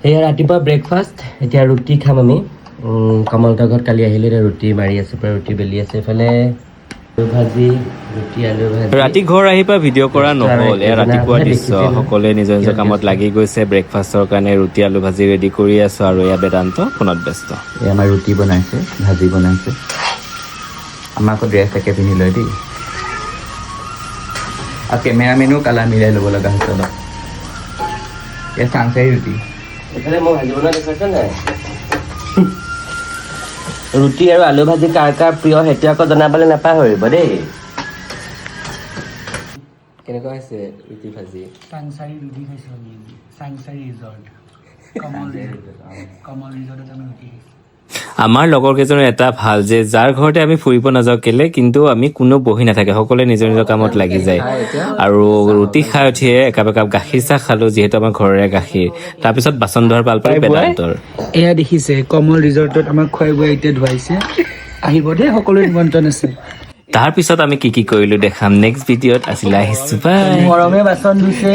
সেয়া ৰাতিপুৱা ব্ৰেকফাষ্ট এতিয়া ৰুটি খাম আমি কমলতৰ ঘৰত কালি আহিলে এতিয়া ৰুটি মাৰি আছে পৰা ৰুটি বেলি আছে এইফালে আলু ভাজি ৰুটি আলু ভাজি ৰাতি ঘৰ আহি পৰা ভিডিঅ' কৰা নহ'ল এয়া ৰাতিপুৱা দৃশ্য সকলোৱে নিজৰ নিজৰ কামত লাগি গৈছে ব্ৰেকফাষ্টৰ কাৰণে ৰুটি আলু ভাজি ৰেডি কৰি আছোঁ আৰু এয়া বেদান্ত ফোনত ব্যস্ত এই আমাৰ ৰুটি বনাইছে ভাজি বনাইছে আমাৰ আকৌ ড্ৰেছ একে পিন্ধি লয় দেই আৰু কেমেৰামেনো কালাৰ মিলাই ল'ব লগা হৈছে অলপ এয়া চাংচাৰি ৰুটি এইফালে মই ভাজি বনোৱা দেখাইছে নাই ৰুটি আৰু আলু ভাজি কাৰ কাৰ প্ৰিয় সেইটো আকৌ জনাবলৈ নাপাহৰিব দেই কেনেকুৱা হৈছে ৰুটি ভাজি চাংচাৰি ৰুটি খাইছোঁ আমি চাংচাৰি ৰিজৰ্ট কমল ৰিজৰ্টত আমি ৰুটি খাইছোঁ আমাৰ লগৰ কেইজনৰ এটা ভাল যে যাৰ ঘৰতে আমি ফুৰিব নাযাওঁ কেলে কিন্তু আমি কোনো বহি নাথাকে সকলোৱে নিজৰ নিজৰ কামত লাগি যায় আৰু ৰুটি খাই উঠিয়ে একাপ একাপ গাখীৰ চাহ খালোঁ যিহেতু আমাৰ ঘৰৰে গাখীৰ তাৰপিছত বাচন ধোৱাৰ পাল পাল বেদান্তৰ এয়া দেখিছে কমল ৰিজৰ্টত আমাক খুৱাই বুৱাই এতিয়া ধুৱাইছে আহিব দেই সকলোৰে নিমন্ত্ৰণ আছে তাৰপিছত আমি কি কৰিলোঁ দেখাম নেক্সট ভিডিঅ'ত আজিলৈ আহিছোঁ বাই গৰমে বাচন ধুইছে